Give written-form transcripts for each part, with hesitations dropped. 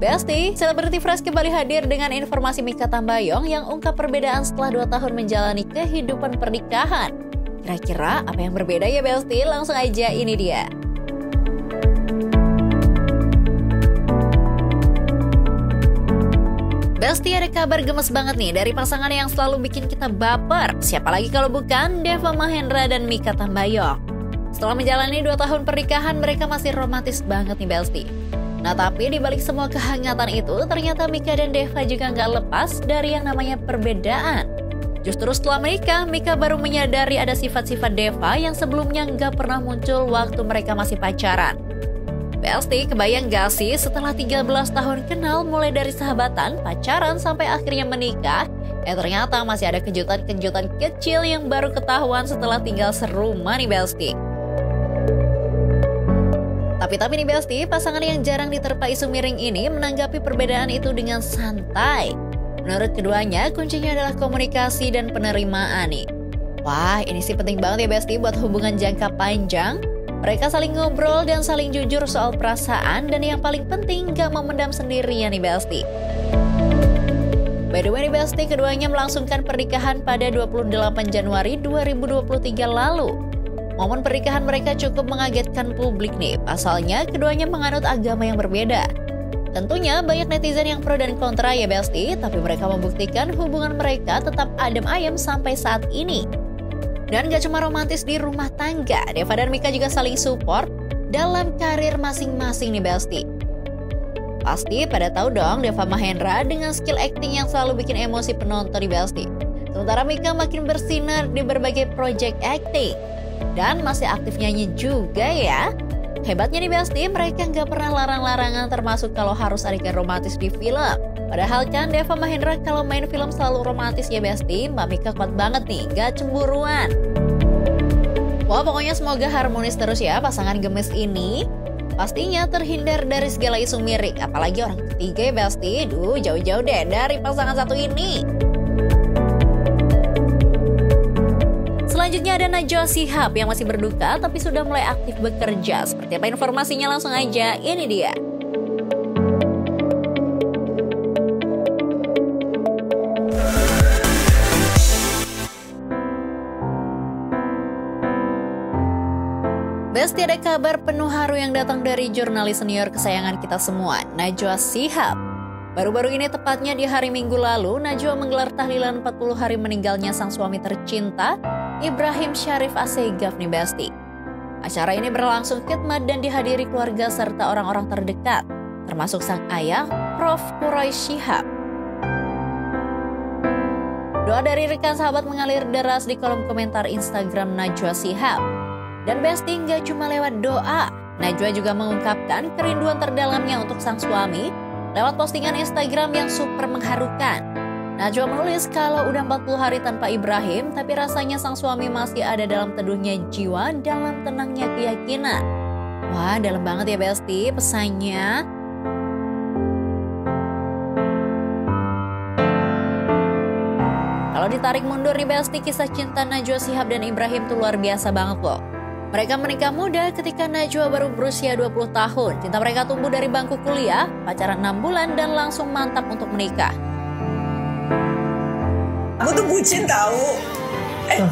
Besti, Celebrity Fresh kembali hadir dengan informasi Mikha Tambayong yang ungkap perbedaan setelah 2 tahun menjalani kehidupan pernikahan. Kira-kira apa yang berbeda ya Besti? Langsung aja ini dia. Besti, ada kabar gemes banget nih dari pasangan yang selalu bikin kita baper. Siapa lagi kalau bukan Deva Mahendra dan Mikha Tambayong. Setelah menjalani 2 tahun pernikahan, mereka masih romantis banget nih Besti. Nah tapi dibalik semua kehangatan itu, ternyata Mikha dan Deva juga nggak lepas dari yang namanya perbedaan. Justru setelah menikah, Mikha baru menyadari ada sifat-sifat Deva yang sebelumnya nggak pernah muncul waktu mereka masih pacaran. Besti, kebayang gak sih setelah 13 tahun kenal mulai dari sahabatan, pacaran, sampai akhirnya menikah, ternyata masih ada kejutan-kejutan kecil yang baru ketahuan setelah tinggal serumah nih Besti. Tapi nih Besti, pasangan yang jarang diterpa isu miring ini menanggapi perbedaan itu dengan santai. Menurut keduanya, kuncinya adalah komunikasi dan penerimaan nih. Wah, ini sih penting banget ya Besti buat hubungan jangka panjang. Mereka saling ngobrol dan saling jujur soal perasaan, dan yang paling penting gak memendam sendirian nih Besti. By the way nih Besti, keduanya melangsungkan pernikahan pada 28 Januari 2023 lalu. Momen pernikahan mereka cukup mengagetkan publik nih, pasalnya keduanya menganut agama yang berbeda. Tentunya banyak netizen yang pro dan kontra ya Besti, tapi mereka membuktikan hubungan mereka tetap adem ayem sampai saat ini. Dan gak cuma romantis di rumah tangga, Deva dan Mikha juga saling support dalam karir masing-masing nih Besti. Pasti pada tahu dong Deva Mahendra dengan skill acting yang selalu bikin emosi penonton nih Besti. Sementara Mikha makin bersinar di berbagai project acting. Dan masih aktif nyanyi juga ya. Hebatnya nih Besti, mereka nggak pernah larang-larangan termasuk kalau harus adegan romantis di film. Padahal kan Deva Mahendra kalau main film selalu romantis ya Besti. Mbak Mikha kuat banget nih, nggak cemburuan. Wah pokoknya semoga harmonis terus ya pasangan gemes ini. Pastinya terhindar dari segala isu miring. Apalagi orang ketiga ya Besti. Duh jauh-jauh deh dari pasangan satu ini. Selanjutnya ada Najwa Shihab yang masih berduka tapi sudah mulai aktif bekerja. Seperti apa informasinya, langsung aja ini dia. Besti, ada kabar penuh haru yang datang dari jurnalis senior kesayangan kita semua, Najwa Shihab. Baru-baru ini tepatnya di hari Minggu lalu, Najwa menggelar tahlilan 40 hari meninggalnya sang suami tercinta, Ibrahim Syarif Assegaf nih Besti. Acara ini berlangsung khidmat dan dihadiri keluarga serta orang-orang terdekat, termasuk sang ayah, Prof. Quraisy Shihab. Doa dari rekan sahabat mengalir deras di kolom komentar Instagram Najwa Shihab. Dan Besti nggak cuma lewat doa, Najwa juga mengungkapkan kerinduan terdalamnya untuk sang suami lewat postingan Instagram yang super mengharukan. Najwa menulis kalau udah 40 hari tanpa Ibrahim, tapi rasanya sang suami masih ada dalam teduhnya jiwa, dalam tenangnya keyakinan. Wah, dalam banget ya Besti pesannya. Kalau ditarik mundur nih Besti, kisah cinta Najwa Shihab dan Ibrahim tuh luar biasa banget loh. Mereka menikah muda ketika Najwa baru berusia 20 tahun. Cinta mereka tumbuh dari bangku kuliah, pacaran 6 bulan, dan langsung mantap untuk menikah. Aku tuh bucin tahu.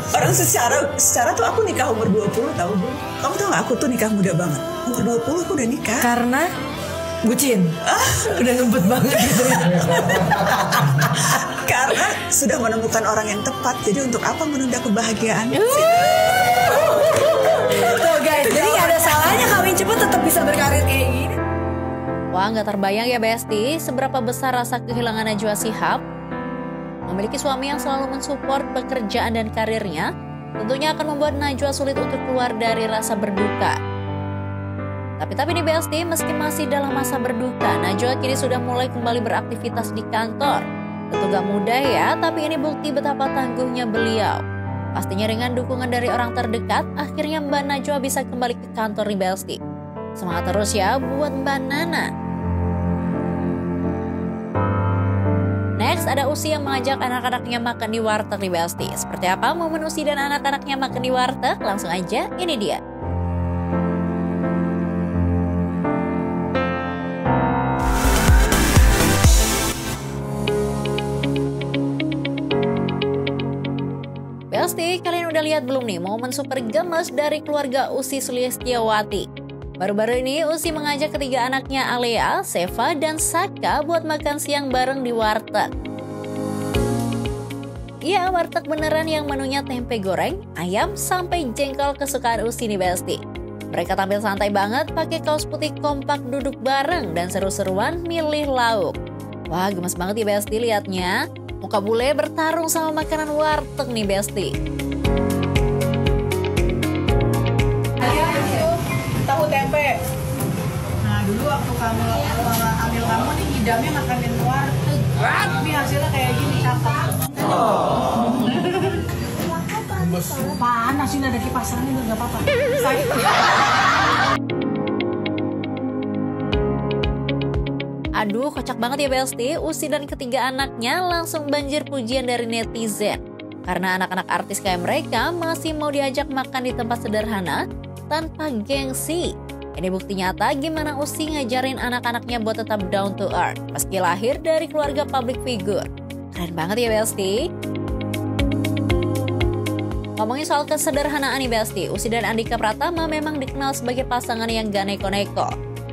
Orang secara tuh aku nikah umur 20 tahu, Bu. Kamu tahu gak, aku tuh nikah muda banget. Umur 20 aku udah nikah. Karena bucin. Udah ngebut banget gitu. Karena sudah menemukan orang yang tepat. Jadi untuk apa menunda kebahagiaan? Tuh guys, jadi gak ada salahnya kawin cepet tetap bisa berkarir kayak gini. Wah, gak terbayang ya Besti seberapa besar rasa kehilangan Najwa Shihab. Memiliki suami yang selalu mensupport pekerjaan dan karirnya tentunya akan membuat Najwa sulit untuk keluar dari rasa berduka. Tapi nih Besti, meski masih dalam masa berduka, Najwa kini sudah mulai kembali beraktivitas di kantor. Tentu gak mudah ya, tapi ini bukti betapa tangguhnya beliau. Pastinya dengan dukungan dari orang terdekat, akhirnya Mbak Najwa bisa kembali ke kantor nih Besti. Semangat terus ya buat Mbak Nana. Next, ada Usi yang mengajak anak-anaknya makan di warteg nih Besti. Seperti apa momen Usi dan anak-anaknya makan di warteg? Langsung aja, ini dia. Besti, kalian udah lihat belum nih momen super gemes dari keluarga Ussy Sulistiawati? Baru-baru ini Ussy mengajak ketiga anaknya Alea, Seva, dan Saka buat makan siang bareng di warteg. Iya, warteg beneran yang menunya tempe goreng, ayam, sampai jengkol kesukaan Ussy nih Besti. Mereka tampil santai banget pakai kaos putih kompak duduk bareng dan seru-seruan milih lauk. Wah, gemes banget ya Besti liatnya. Muka bule bertarung sama makanan warteg nih Besti. Tahu tempe. Nah dulu waktu kamu ambil kamu nih ngidamnya makanin warteg. Tapi hasilnya kayak gini cakep. Panas ini ada kipas angin nggak apa-apa. Aduh, kocak banget ya Besti. Ussy dan ketiga anaknya langsung banjir pujian dari netizen. Karena anak-anak artis kayak mereka masih mau diajak makan di tempat sederhana tanpa gengsi. Ini bukti nyata gimana Ussy ngajarin anak-anaknya buat tetap down to earth meski lahir dari keluarga public figure. Keren banget ya Besti. Ngomongin soal kesederhanaan nih Besti, Ussy dan Andhika Pratama memang dikenal sebagai pasangan yang gak neko-neko.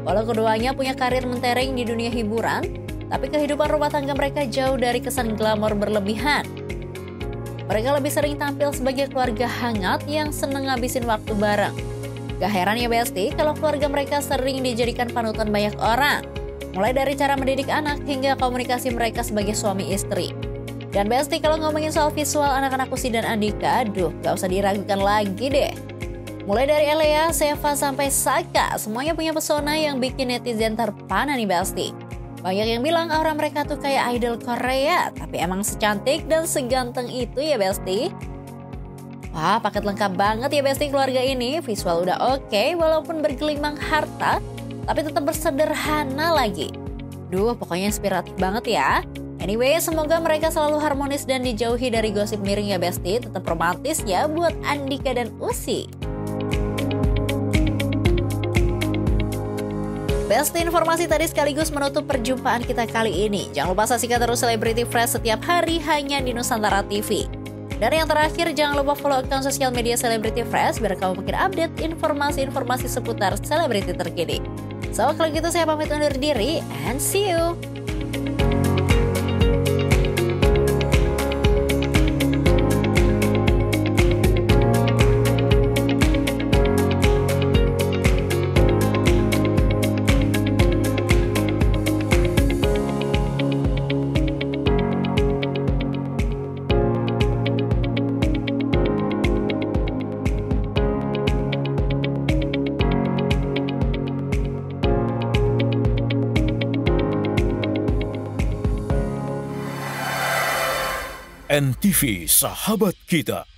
Walau keduanya punya karir mentereng di dunia hiburan, tapi kehidupan rumah tangga mereka jauh dari kesan glamor berlebihan. Mereka lebih sering tampil sebagai keluarga hangat yang seneng ngabisin waktu bareng. Gak heran ya Besti kalau keluarga mereka sering dijadikan panutan banyak orang. Mulai dari cara mendidik anak hingga komunikasi mereka sebagai suami istri. Dan Besti, kalau ngomongin soal visual anak-anak Ussy dan Andhika, aduh gak usah diragukan lagi deh. Mulai dari Alea, Seva, sampai Saka, semuanya punya pesona yang bikin netizen terpana nih Besti. Banyak yang bilang aura mereka tuh kayak idol Korea, tapi emang secantik dan seganteng itu ya Besti. Wah, paket lengkap banget ya Besti keluarga ini. Visual udah oke, walaupun bergelimang harta, tapi tetap bersederhana lagi. Duh, pokoknya inspiratif banget ya. Anyway, semoga mereka selalu harmonis dan dijauhi dari gosip miring ya Besti. Tetap romantis ya buat Andhika dan Ussy. Besti, informasi tadi sekaligus menutup perjumpaan kita kali ini. Jangan lupa saksikan terus Celebrity Fresh setiap hari hanya di Nusantara TV. Dan yang terakhir, jangan lupa follow akun sosial media Celebrity Fresh biar kamu makin update informasi-informasi seputar selebriti terkini. So, kalau gitu saya pamit undur diri and see you. NTV Sahabat Kita.